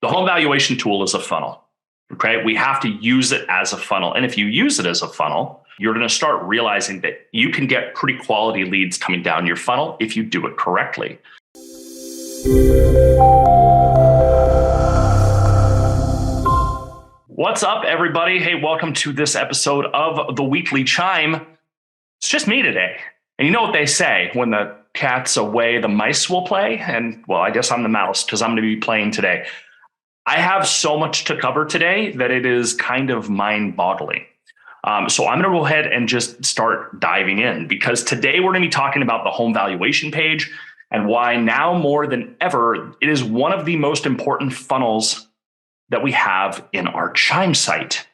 The home valuation tool is a funnel. Okay. We have to use it as a funnel. And if you use it as a funnel, you're going to start realizing that you can get pretty quality leads coming down your funnel if you do it correctly. What's up, everybody? Hey, welcome to this episode of the Weekly Chime. It's just me today. And you know what they say, when the cat's away, the mice will play. And well, I guess I'm the mouse because I'm going to be playing today. I have so much to cover today that it is kind of mind-boggling. So I'm going to go ahead and just start diving in, because today we're going to be talking about the home valuation page and why now more than ever, it is one of the most important funnels that we have in our Chime site.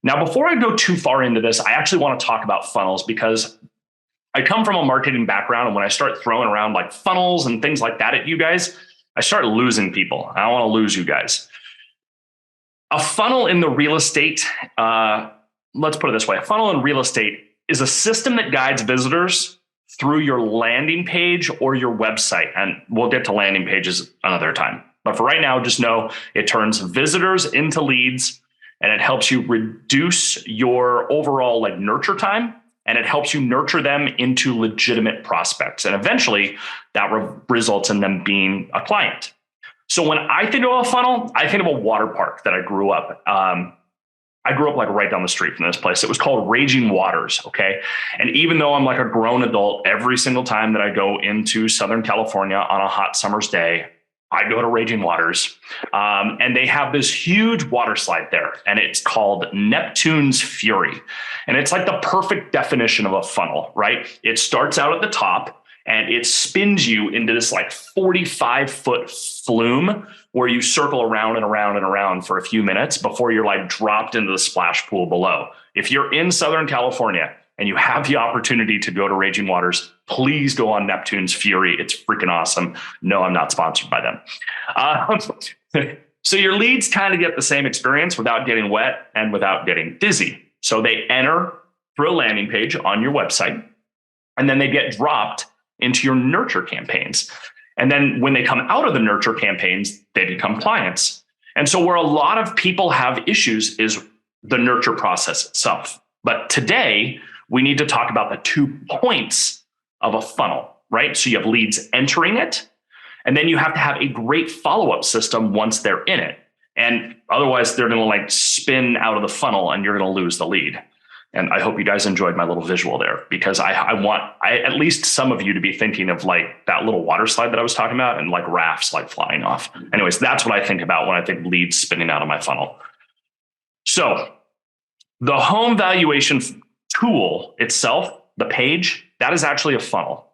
Now, before I go too far into this, I actually want to talk about funnels because I come from a marketing background. And when I start throwing around like funnels and things like that at you guys, I start losing people. I don't want to lose you guys. A funnel in the real estate, let's put it this way. A funnel in real estate is a system that guides visitors through your landing page or your website. And we'll get to landing pages another time. But for right now, just know it turns visitors into leads, and it helps you reduce your overall nurture time, and it helps you nurture them into legitimate prospects. And eventually that results in them being a client. So when I think of a funnel, I think of a water park that I grew up. I grew up right down the street from this place. It was called Raging Waters. Okay. And even though I'm a grown adult, every single time that I go into Southern California on a hot summer's day, I go to Raging Waters, and they have this huge water slide there, and it's called Neptune's Fury. And it's the perfect definition of a funnel, right? It starts out at the top and it spins you into this 45-foot flume where you circle around and around and around for a few minutes before you're dropped into the splash pool below. If you're in Southern California and you have the opportunity to go to Raging Waters, please go on Neptune's Fury. It's freaking awesome. No, I'm not sponsored by them. So your leads kind of get the same experience without getting wet and without getting dizzy. So they enter through a landing page on your website, and then they get dropped into your nurture campaigns. And then when they come out of the nurture campaigns, they become clients. And so where a lot of people have issues is the nurture process itself. But today, we need to talk about the 2 points of a funnel, right? So you have leads entering it, and then you have to have a great follow-up system once they're in it. And otherwise, they're going to spin out of the funnel and you're going to lose the lead. And I hope you guys enjoyed my little visual there, because I want at least some of you to be thinking of that little water slide that I was talking about, and rafts flying off. Anyways, that's what I think about when I think leads spinning out of my funnel. So the home valuation tool itself, the page, that is actually a funnel.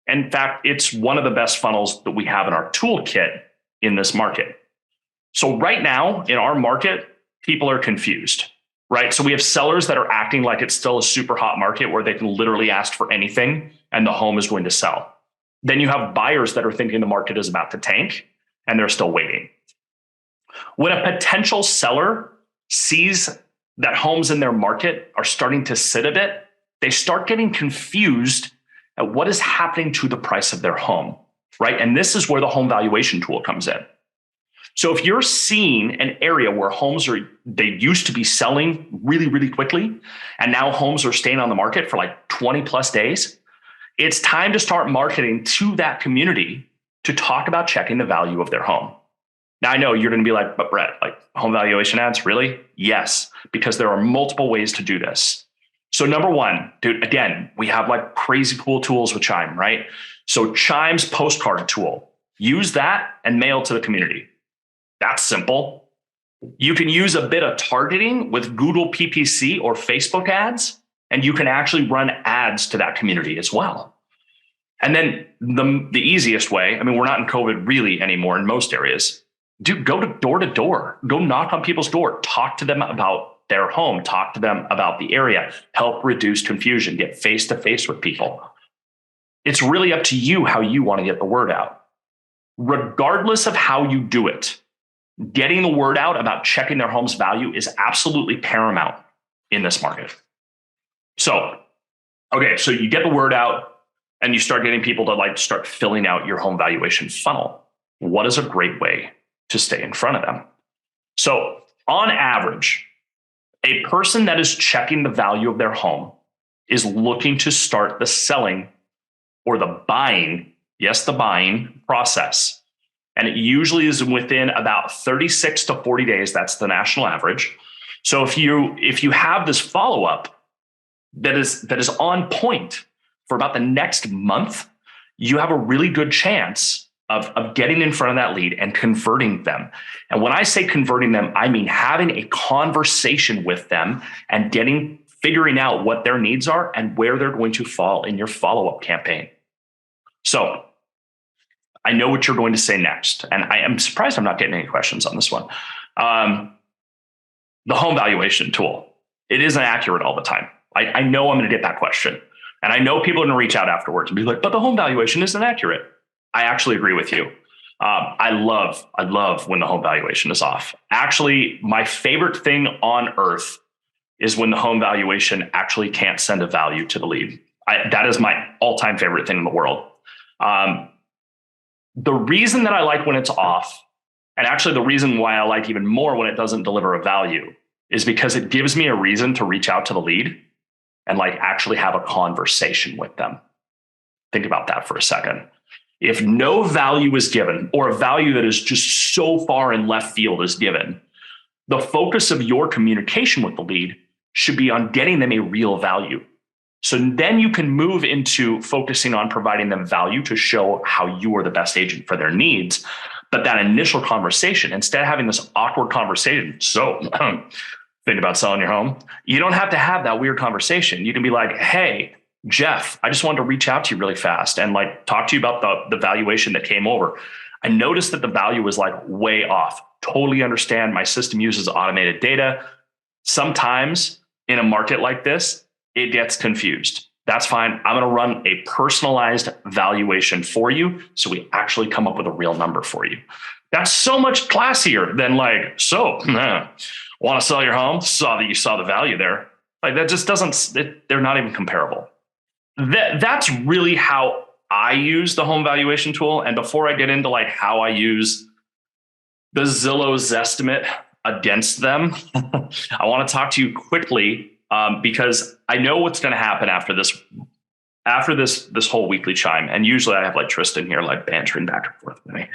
In fact, it's one of the best funnels that we have in our toolkit in this market. So right now in our market, people are confused, right? So we have sellers that are acting like it's still a super hot market where they can literally ask for anything and the home is going to sell. Then you have buyers that are thinking the market is about to tank and they're still waiting. When a potential seller sees that homes in their market are starting to sit a bit, they start getting confused at what is happening to the price of their home, right? And this is where the home valuation tool comes in. So if you're seeing an area where they used to be selling really, really quickly, and now homes are staying on the market for 20 plus days, it's time to start marketing to that community to talk about checking the value of their home. Now, I know you're going to be but Brett, home valuation ads, really? Yes, because there are multiple ways to do this. So number one, dude, again, we have crazy cool tools with Chime, right? So Chime's postcard tool, use that and mail to the community. That's simple. You can use a bit of targeting with Google PPC or Facebook ads, and you can actually run ads to that community as well. And then the easiest way, we're not in COVID really anymore in most areas. Dude, go to door, go knock on people's door, talk to them about their home, talk to them about the area, help reduce confusion, get face-to-face with people. It's really up to you how you want to get the word out. Regardless of how you do it, getting the word out about checking their home's value is absolutely paramount in this market. So you get the word out and you start getting people to start filling out your home valuation funnel. What is a great way to stay in front of them? So on average, a person that is checking the value of their home is looking to start the selling or the buying, yes, the buying process. And it usually is within about 36 to 40 days. That's the national average. So if you have this follow-up that is on point for about the next month, you have a really good chance of getting in front of that lead and converting them. And when I say converting them, I mean having a conversation with them and figuring out what their needs are and where they're going to fall in your follow-up campaign. So I know what you're going to say next, and I am surprised I'm not getting any questions on this one. The home valuation tool, it isn't accurate all the time. I know I'm going to get that question. And I know people are going to reach out afterwards and be like, but the home valuation isn't accurate. I actually agree with you. I love when the home valuation is off. Actually, my favorite thing on earth is when the home valuation actually can't send a value to the lead. That is my all-time favorite thing in the world. The reason that I like when it's off, and actually the reason why I like even more when it doesn't deliver a value, is because it gives me a reason to reach out to the lead and actually have a conversation with them. Think about that for a second. If no value is given, or a value that is just so far in left field is given, the focus of your communication with the lead should be on getting them a real value. So then you can move into focusing on providing them value to show how you are the best agent for their needs. But that initial conversation, instead of having this awkward conversation, so think about selling your home, you don't have to have that weird conversation. You can be like, hey, Jeff, I just wanted to reach out to you really fast and talk to you about the valuation that came over. I noticed that the value was way off. Totally understand. My system uses automated data. Sometimes in a market like this, it gets confused. That's fine. I'm going to run a personalized valuation for you so we actually come up with a real number for you. That's so much classier than want to sell your home? Saw that you saw the value there. That just doesn't, they're not even comparable. That's really how I use the home valuation tool. And before I get into how I use the Zillow Zestimate against them, I want to talk to you quickly because I know what's going to happen after this whole weekly chime. And usually I have Tristan here bantering back and forth with me.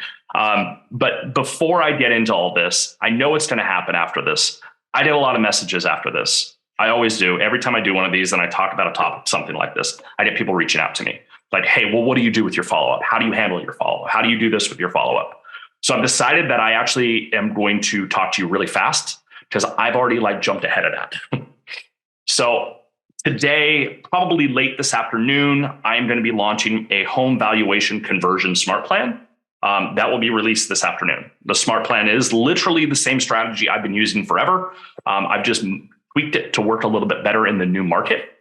But before I get into all this, I know what's going to happen after this. I get a lot of messages after this. I always do. Every time I do one of these and I talk about a topic, something like this, I get people reaching out to me hey, well, what do you do with your follow-up? How do you handle your follow-up? How do you do this with your follow-up? So I've decided that I actually am going to talk to you really fast because I've already jumped ahead of that. So today, probably late this afternoon, I'm going to be launching a home valuation conversion smart plan. That will be released this afternoon. The smart plan is literally the same strategy I've been using forever. I've just tweaked it to work a little bit better in the new market.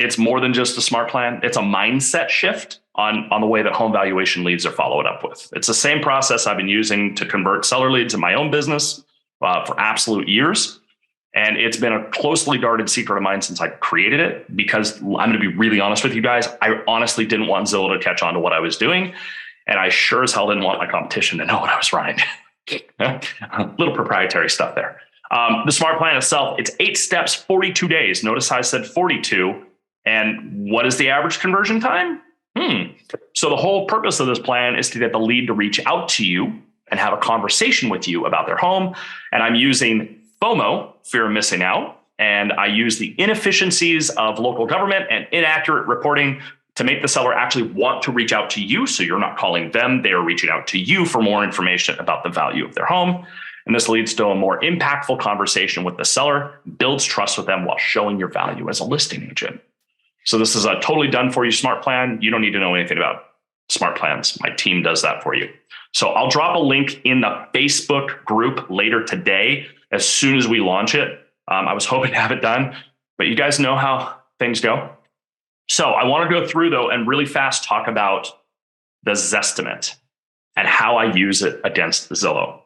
It's more than just a smart plan. It's a mindset shift on the way that home valuation leads are followed up with. It's the same process I've been using to convert seller leads in my own business for absolute years. And it's been a closely guarded secret of mine since I created it, because I'm going to be really honest with you guys. I honestly didn't want Zillow to catch on to what I was doing. And I sure as hell didn't want my competition to know what I was running. A little proprietary stuff there. The smart plan itself, it's 8 steps, 42 days. Notice how I said 42. And what is the average conversion time? So the whole purpose of this plan is to get the lead to reach out to you and have a conversation with you about their home. And I'm using FOMO, fear of missing out. And I use the inefficiencies of local government and inaccurate reporting to make the seller actually want to reach out to you. So you're not calling them, they are reaching out to you for more information about the value of their home. And this leads to a more impactful conversation with the seller, builds trust with them while showing your value as a listing agent. So this is a totally done for you smart plan. You don't need to know anything about smart plans. My team does that for you. So I'll drop a link in the Facebook group later today as soon as we launch it. I was hoping to have it done, but you guys know how things go. So I want to go through though and really fast talk about the Zestimate and how I use it against Zillow.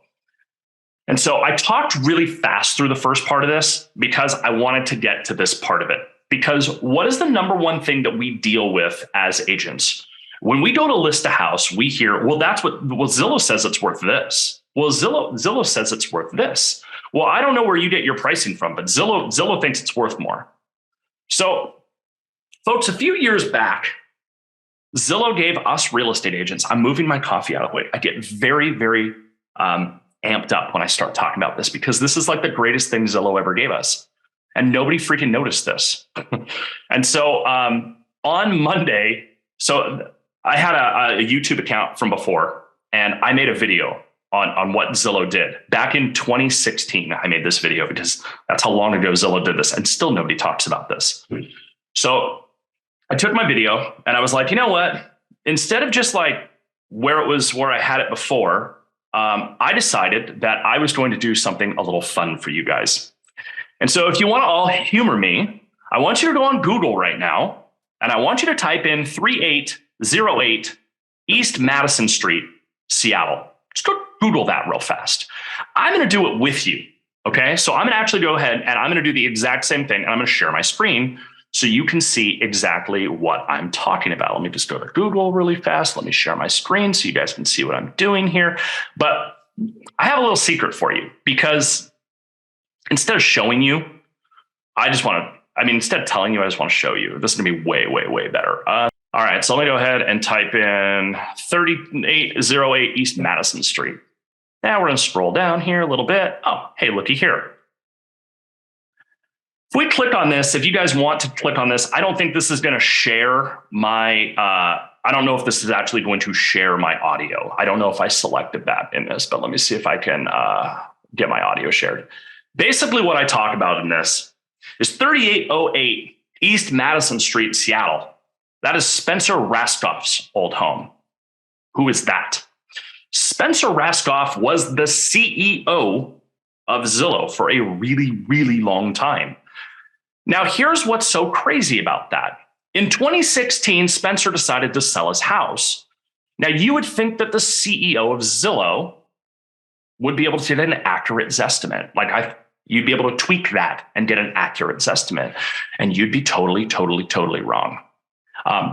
And so I talked really fast through the first part of this because I wanted to get to this part of it. Because what is the number one thing that we deal with as agents? When we go to list a house, we hear, well, Zillow says it's worth this. Well, Zillow says it's worth this. Well, I don't know where you get your pricing from, but Zillow thinks it's worth more. So, folks, a few years back, Zillow gave us real estate agents. I'm moving my coffee out of the way. I get very, very amped up when I start talking about this because this is like the greatest thing Zillow ever gave us. And nobody freaking noticed this. And so on Monday, so I had a YouTube account from before, and I made a video on what Zillow did. Back in 2016, I made this video because that's how long ago Zillow did this, and still nobody talks about this. So I took my video and I was like, you know what? Instead of just like where I had it before, I decided that I was going to do something a little fun for you guys. And so if you want to all humor me, I want you to go on Google right now, and I want you to type in 3808 East Madison Street, Seattle. Just go Google that real fast. I'm going to do it with you. Okay. So I'm going to actually go ahead and I'm going to do the exact same thing. And I'm going to share my screen so you can see exactly what I'm talking about. Let me just go to Google really fast. Let me share my screen so you guys can see what I'm doing here. But I have a little secret for you, because instead of showing you, instead of telling you, I just want to show you. This is going to be way, way, way better. All right, so let me go ahead and type in 3808 East Madison Street. Now we're going to scroll down here a little bit. Oh, hey, looky here. If we click on this, if you guys want to click on this, I don't think this is going to share my, I don't know if this is actually going to share my audio. I don't know if I selected that in this, but let me see if I can get my audio shared. Basically, what I talk about in this is 3808 East Madison Street, Seattle. That is Spencer Raskoff's old home. Who is that? Spencer Raskoff was the CEO of Zillow for a really, really long time. Now, here's what's so crazy about that. In 2016, Spencer decided to sell his house. Now, you would think that the CEO of Zillow would be able to get an accurate Zestimate. You'd be able to tweak that and get an accurate Zestimate. And you'd be totally, totally, totally wrong.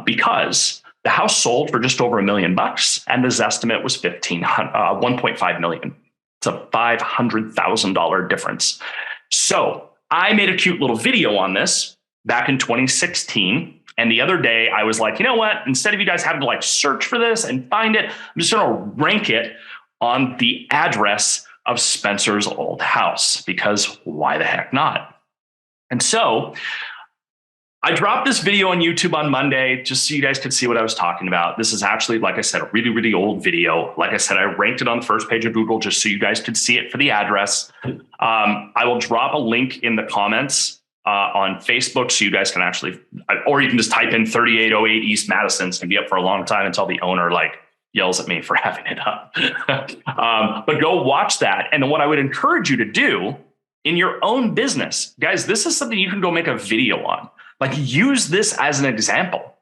Because the house sold for just over $1 million and the Zestimate was 1.5 million. It's a $500,000 difference. So I made a cute little video on this back in 2016. And the other day I was like, you know what? Instead of you guys having to search for this and find it, I'm just going to rank it on the address of Spencer's old house, because why the heck not? And so I dropped this video on YouTube on Monday just so you guys could see what I was talking about. This is actually, like I said, a really, really old video. Like I said, I ranked it on the first page of Google just so you guys could see it for the address. I will drop a link in the comments on Facebook so you guys can actually, or you can just type in 3808 East Madison. It's going to be up for a long time until the owner yells at me for having it up. But go watch that. And what I would encourage you to do in your own business, guys, this is something you can go make a video on. Use this as an example.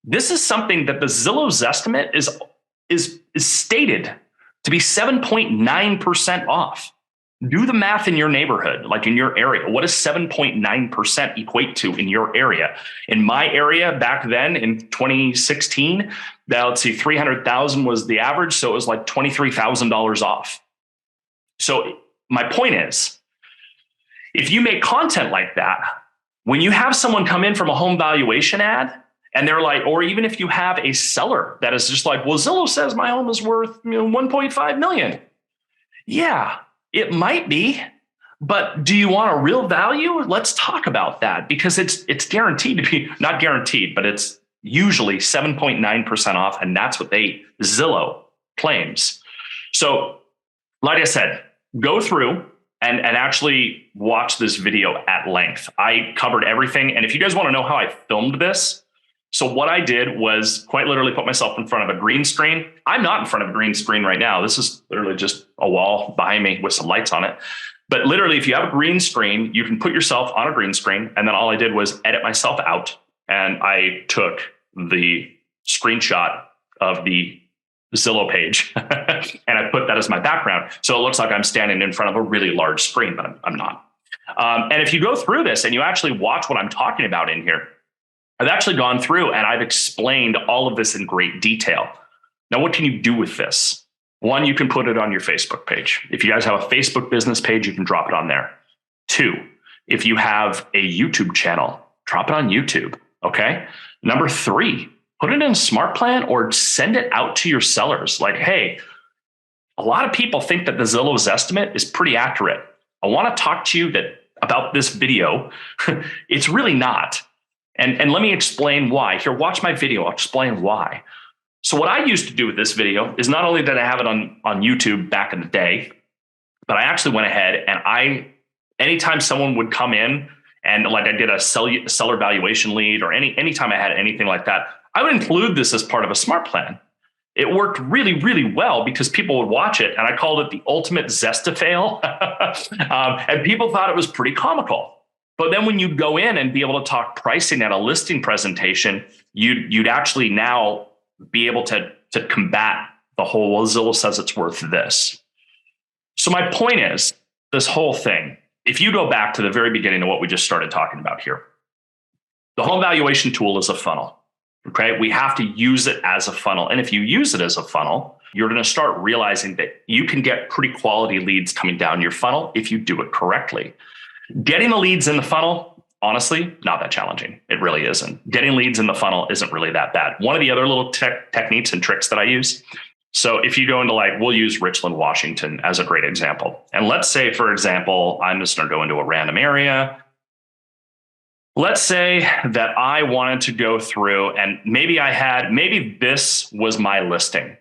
This is something that the Zillow Zestimate is stated to be 7.9% off. Do the math in your neighborhood, in your area. What does 7.9% equate to in your area? In my area back then in 2016, let's see, 300,000 was the average. So it was $23,000 off. So my point is, if you make content like that, when you have someone come in from a home valuation ad and they're or even if you have a seller that is just well, Zillow says my home is worth 1.5 million. Yeah, it might be, but do you want a real value? Let's talk about that, because it's guaranteed to be, not guaranteed, but it's usually 7.9% off. And that's what Zillow claims. So like I said, go through and actually watch this video at length. I covered everything. And if you guys want to know how I filmed this, so what I did was quite literally put myself in front of a green screen. I'm not in front of a green screen right now. This is literally just a wall behind me with some lights on it. But literally, if you have a green screen, you can put yourself on a green screen. And then all I did was edit myself out. And I took the screenshot of the Zillow page and I put that as my background. So it looks like I'm standing in front of a really large screen, but I'm not. And if you go through this and you actually watch what I'm talking about in here, I've actually gone through and I've explained all of this in great detail. Now, what can you do with this? One, you can put it on your Facebook page. If you guys have a Facebook business page, you can drop it on there. Two, if you have a YouTube channel, drop it on YouTube. Okay. Number three, put it in a smart plan or send it out to your sellers. Like, hey, a lot of people think that the Zillow Zestimate is pretty accurate. I want to talk to you about this video. It's really not. And let me explain why. Here, watch my video. I'll explain why. So what I used to do with this video is not only did I have it on YouTube back in the day, but I actually went ahead and anytime someone would come in and like I did a seller valuation lead or anytime I had anything like that, I would include this as part of a smart plan. It worked really, really well because people would watch it, and I called it the ultimate Zestifail. And people thought it was pretty comical. But then when you'd go in and be able to talk pricing at a listing presentation, you'd actually now be able to combat the whole, well, Zillow says it's worth this. So my point is, this whole thing, if you go back to the very beginning of what we just started talking about here, the home valuation tool is a funnel. Okay, we have to use it as a funnel. And if you use it as a funnel, you're going to start realizing that you can get pretty quality leads coming down your funnel if you do it correctly. Getting the leads in the funnel, honestly, not that challenging. It really isn't. Getting leads in the funnel isn't really that bad. One of the other little techniques and tricks that I use. So if you go into we'll use Richland, Washington as a great example. And let's say, for example, I'm just going to go into a random area. Let's say that I wanted to go through and maybe this was my listing.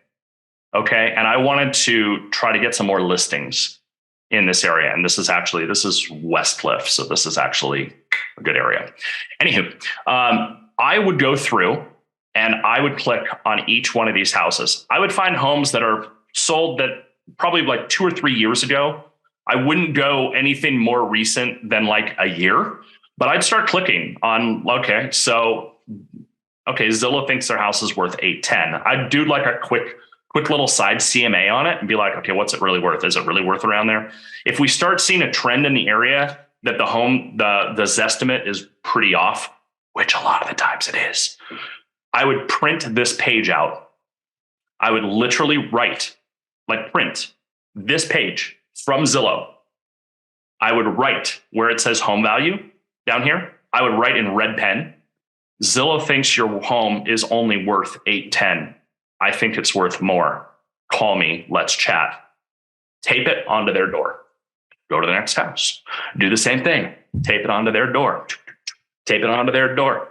Okay. And I wanted to try to get some more listings in this area. And this is Westcliff. So this is actually a good area. Anywho, I would go through and I would click on each one of these houses. I would find homes that are sold that probably like 2 or 3 years ago. I wouldn't go anything more recent than like a year. But I'd start clicking on, Zillow thinks their house is worth 810. I'd do like a quick little side CMA on it and be like, okay, what's it really worth? Is it really worth around there? If we start seeing a trend in the area that the Zestimate is pretty off, which a lot of the times it is, I would print this page out. I would literally print this page from Zillow. I would write where it says home value. Down here, I would write in red pen, Zillow thinks your home is only worth 810. I think it's worth more. Call me, let's chat. Tape it onto their door. Go to the next house. Do the same thing. Tape it onto their door. Tape it onto their door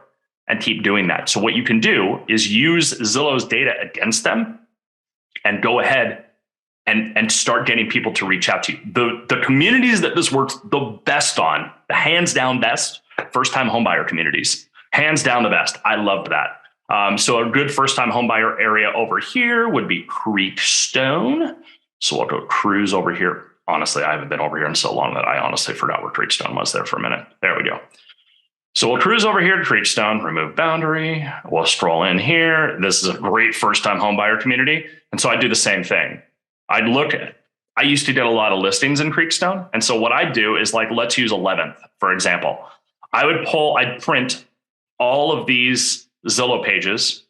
and keep doing that. So what you can do is use Zillow's data against them and go ahead and start getting people to reach out to you. The communities that this works the best on, the hands down best, first-time homebuyer communities. Hands down the best. I loved that. So a good first-time homebuyer area over here would be Creekstone. So we'll go cruise over here. Honestly, I haven't been over here in so long that I honestly forgot where Creekstone was there for a minute. There we go. So we'll cruise over here to Creekstone, remove boundary. We'll stroll in here. This is a great first-time homebuyer community. And so I do the same thing. I used to get a lot of listings in Creekstone. And so what I do is let's use 11th, for example. I'd print all of these Zillow pages,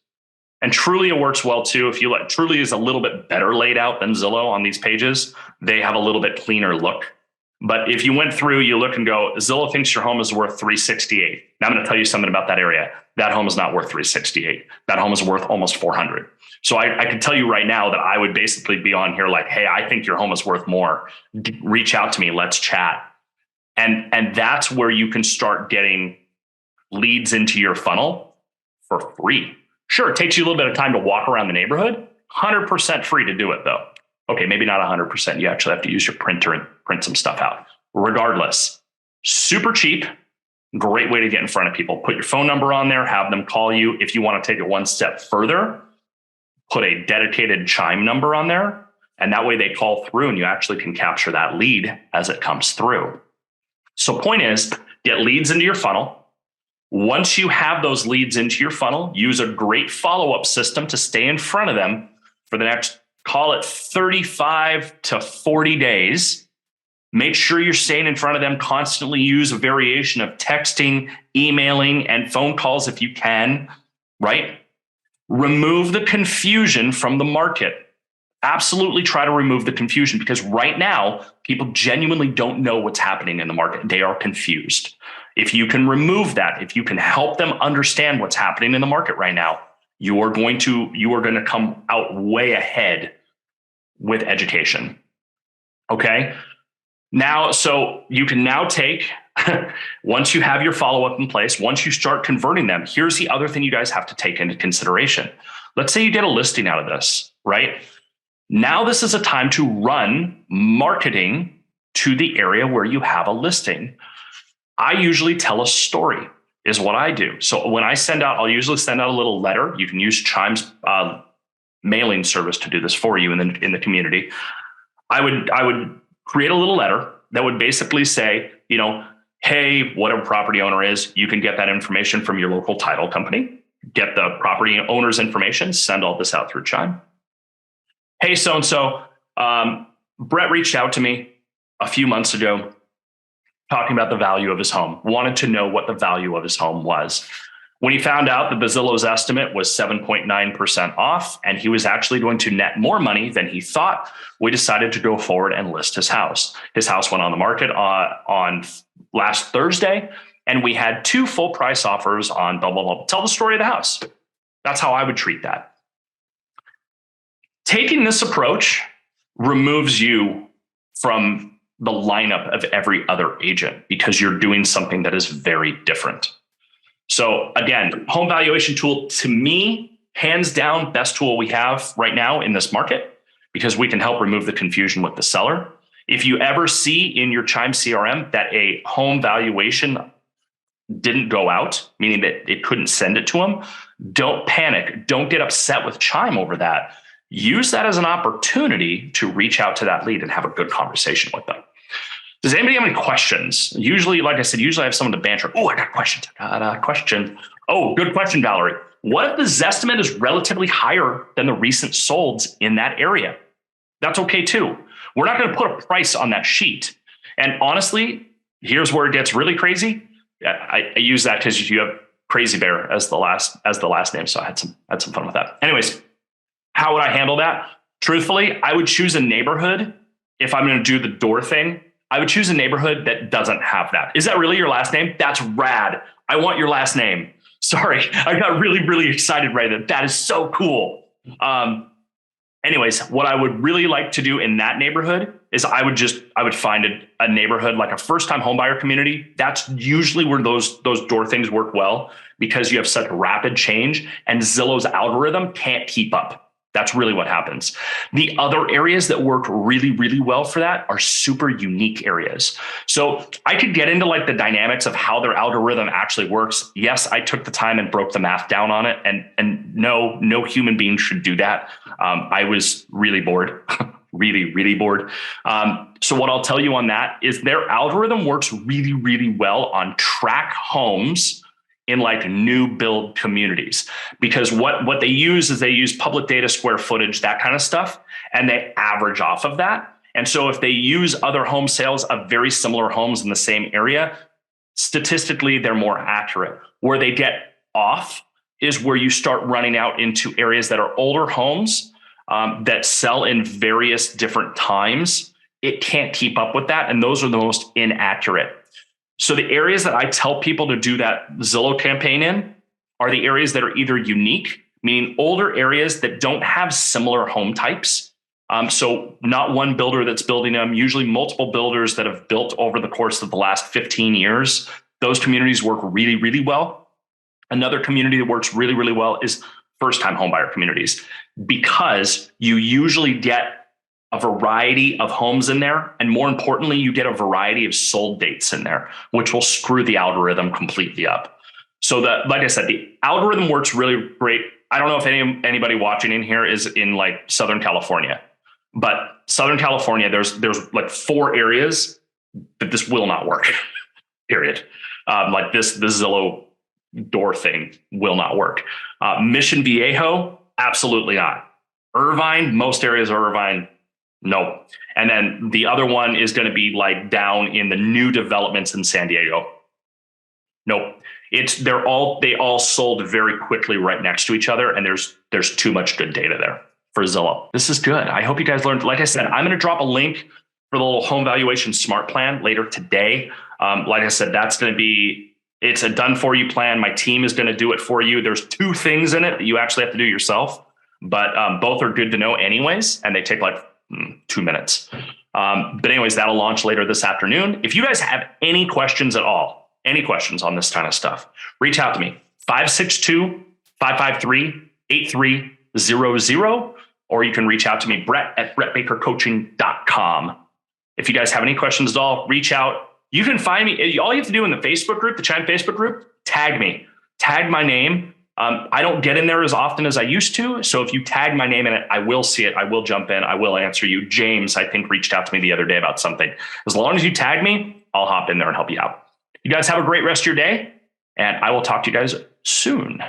and Trulia works well too. If you Trulia is a little bit better laid out than Zillow on these pages. They have a little bit cleaner look. But if you went through, you look and go, Zillow thinks your home is worth 368. Now I'm going to tell you something about that area. That home is not worth 368. That home is worth almost 400. So I can tell you right now that I would basically be on here like, hey, I think your home is worth more. Reach out to me. Let's chat. And that's where you can start getting leads into your funnel for free. Sure, it takes you a little bit of time to walk around the neighborhood. 100% free to do it though. Okay, maybe not 100%. You actually have to use your printer and print some stuff out. Regardless, super cheap. Great way to get in front of people. Put your phone number on there, have them call you. If you want to take it one step further, put a dedicated Chime number on there. And that way they call through and you actually can capture that lead as it comes through. So point is, get leads into your funnel. Once you have those leads into your funnel, use a great follow-up system to stay in front of them for the next, call it 35 to 40 days. Make sure you're staying in front of them. Constantly use a variation of texting, emailing, and phone calls if you can, right? Remove the confusion from the market. Absolutely try to remove the confusion, because right now people genuinely don't know what's happening in the market. They are confused. If you can remove that, if you can help them understand what's happening in the market right now, you are going to come out way ahead with education. Okay. Now, so you can now take, once you have your follow-up in place, once you start converting them, here's the other thing you guys have to take into consideration. Let's say you get a listing out of this, right? Now this is a time to run marketing to the area where you have a listing. I usually tell a story is what I do. So when I send out, I'll usually send out a little letter. You can use Chime's mailing service to do this for you in the community. I would create a little letter that would basically say, hey, whatever property owner is, you can get that information from your local title company, get the property owner's information, send all this out through Chime. Hey, so-and-so, Brett reached out to me a few months ago talking about the value of his home, wanted to know what the value of his home was. When he found out that the Zillow's estimate was 7.9% off, and he was actually going to net more money than he thought, we decided to go forward and list his house. His house went on the market on last Thursday, and we had 2 full price offers on blah, blah, blah. Tell the story of the house. That's how I would treat that. Taking this approach removes you from the lineup of every other agent, because you're doing something that is very different. So again, home valuation tool, to me, hands down, best tool we have right now in this market, because we can help remove the confusion with the seller. If you ever see in your Chime CRM that a home valuation didn't go out, meaning that it couldn't send it to them, don't panic. Don't get upset with Chime over that. Use that as an opportunity to reach out to that lead and have a good conversation with them. Does anybody have any questions? Usually, like I said, I have someone to banter. Oh, I got questions. I got a question. Oh, good question, Valerie. What if the Zestimate is relatively higher than the recent solds in that area? That's okay too. We're not going to put a price on that sheet. And honestly, here's where it gets really crazy. I use that because you have Crazy Bear as the last name, so I had some fun with that. Anyways, how would I handle that? Truthfully, I would choose a neighborhood. If I'm going to do the door thing, I would choose a neighborhood that doesn't have that. Is that really your last name? That's rad. I want your last name. Sorry, I got really, really excited right there. That is so cool. Anyways, what I would really like to do in that neighborhood is I would find a neighborhood like a first-time homebuyer community. That's usually where those door things work well, because you have such rapid change and Zillow's algorithm can't keep up. That's really what happens. The other areas that work really, really well for that are super unique areas. So I could get into like the dynamics of how their algorithm actually works. Yes, I took the time and broke the math down on it. And no human being should do that. I was really bored, really, really bored. So what I'll tell you on that is their algorithm works really, really well on track homes in like new build communities, because what they use is they use public data, square footage, that kind of stuff, and they average off of that. And so if they use other home sales of very similar homes in the same area, statistically, they're more accurate. Where they get off is where you start running out into areas that are older homes that sell in various different times. It can't keep up with that. And those are the most inaccurate. So the areas that I tell people to do that Zillow campaign in are the areas that are either unique, meaning older areas that don't have similar home types. So not one builder that's building them, usually multiple builders that have built over the course of the last 15 years. Those communities work really, really well. Another community that works really, really well is first-time homebuyer communities, because you usually get a variety of homes in there. And more importantly, you get a variety of sold dates in there, which will screw the algorithm completely up. So like I said, the algorithm works really great. I don't know if anybody watching in here is in like Southern California, but Southern California, there's like 4 areas that this will not work, period. Like the Zillow door thing will not work. Mission Viejo, absolutely not. Irvine, most areas are Irvine. Nope. And then the other one is going to be like down in the new developments in San Diego. Nope. They all sold very quickly right next to each other, and there's too much good data there. for Zillow. This is good. I hope you guys learned. Like I said, I'm going to drop a link for the little home valuation smart plan later today. Like I said, that's going to be, it's a done for you plan. My team is going to do it for you. There's 2 things in it that you actually have to do yourself, but both are good to know anyways. And they take like 2 minutes. But anyways, that'll launch later this afternoon. If you guys have any questions at all, any questions on this kind of stuff, reach out to me, 562-553-8300, or you can reach out to me, Brett@brettbakercoaching.com. If you guys have any questions at all, reach out. You can find me. All you have to do in the Facebook group, the Chime Facebook group, tag me, tag my name. I don't get in there as often as I used to. So if you tag my name in it, I will see it. I will jump in. I will answer you. James, I think, reached out to me the other day about something. As long as you tag me, I'll hop in there and help you out. You guys have a great rest of your day, and I will talk to you guys soon.